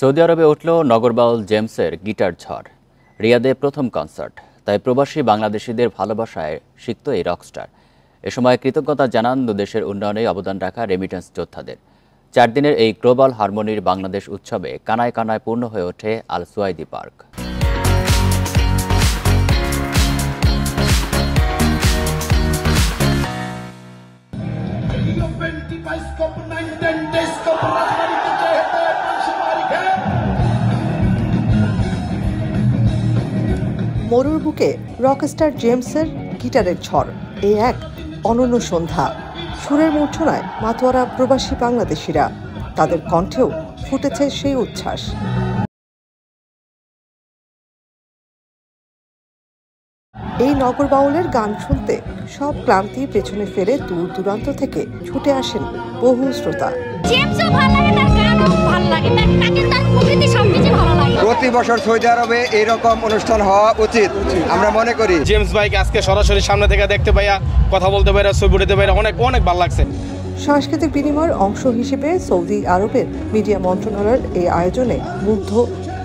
Saudi আরবে উঠল নগরবাউল জেমসের গিটার ঝড়। রিয়াদে প্রথম কনসার্ট, তাই প্রবাসী বাংলাদেশিদের ভালোবাসায় সিক্ত এই রকস্টার। এ সময় কৃতজ্ঞতা জানান দুদেশের উন্নয়নে অবদান রাখা রেমিটেন্স যোদ্ধাদের। 4 দিনের এই গ্লোবাল হারমোনির বাংলাদেশ উৎসবে কানায় কানায় পূর্ণ হয়ে ওঠে আল সুয়াইদি পার্ক। মরুর বুকে রকস্টার জেমসের গিটারের ঝড়, এই এক অনন্য সন্ধ্যা। সুরের মূর্ছনায় মাতোয়ারা প্রবাসী বাংলাদেশিরা, তাদের কণ্ঠেও ফুটেছে সেই উচ্ছ্বাস। এই নগর বাউলের গান শুনতে সব ক্লান্তি পেছনে ফেলে দূর দূরান্ত থেকে ছুটে আসেন বহু শ্রোতা। প্রতি বছর সৌদি আরবে এইরকম অনুষ্ঠান হওয়া উচিত আমরা মনে করি। জেমস ভাইকে আজকে সরাসরি সামনে থেকে দেখতে পাইয়া, কথা বলতে পাইয়া, ছবি উঠাতে পাইয়া অনেক ভালো লাগছে। সাংস্কৃতিক বিনিময়ের অংশ হিসেবে সৌদি আরবের মিডিয়া মন্ত্রণালয়ের এই আয়োজনে মুগ্ধ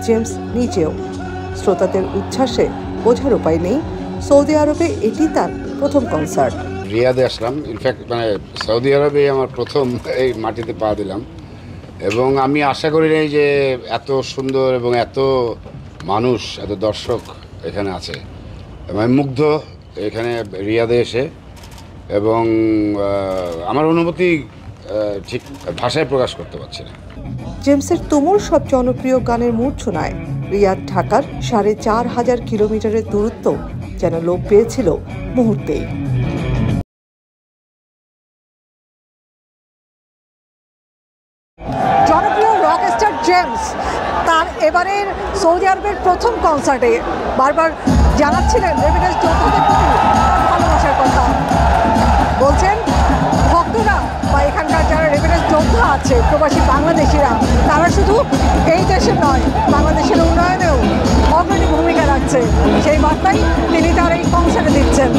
জেমস নিজেও। শ্রোতাদের উচ্ছ্বাসে বোঝার উপায় নেই, সৌদি আরবে এটি তার প্রথম কনসার্ট। রিয়াদে আসলাম, ইনফ্যাক্ট সৌদি আরবে আমার প্রথম এই মাটিতে পা দিলাম, এবং আমি আশা করি নাই যে এত সুন্দর এবং এত মানুষ, এত দর্শক এখানে আছে। আমি মুগ্ধ এখানে রিয়াদে এসে, এবং আমার অনুভূতি ঠিক ভাষায় প্রকাশ করতে পারছি না। জেমসের তুমুল সব জনপ্রিয় গানের মূর্ছনায় রিয়াদ ঢাকার ৪,৫০০ কিলোমিটারের দূরত্ব যেন লোপ পেয়েছিল মুহূর্তেই। জনপ্রিয় রকস্টার জেমস তার এবারের সৌদি আরবের প্রথম কনসার্টে বারবার জানাচ্ছিলেন রেমিটেন্স যোদ্ধাদের প্রতি ভালোবাসার কথা। বলছেন ভক্তরা বা এখানকার যারা রেমিটেন্স যোদ্ধা আছে, প্রবাসী বাংলাদেশিরা, তারা শুধু এই দেশে নয়, বাংলাদেশের উন্নয়নেও অগ্রণী ভূমিকা রাখছে। সেই বার্তাই তিনি তার এই কনসার্টে দিচ্ছেন।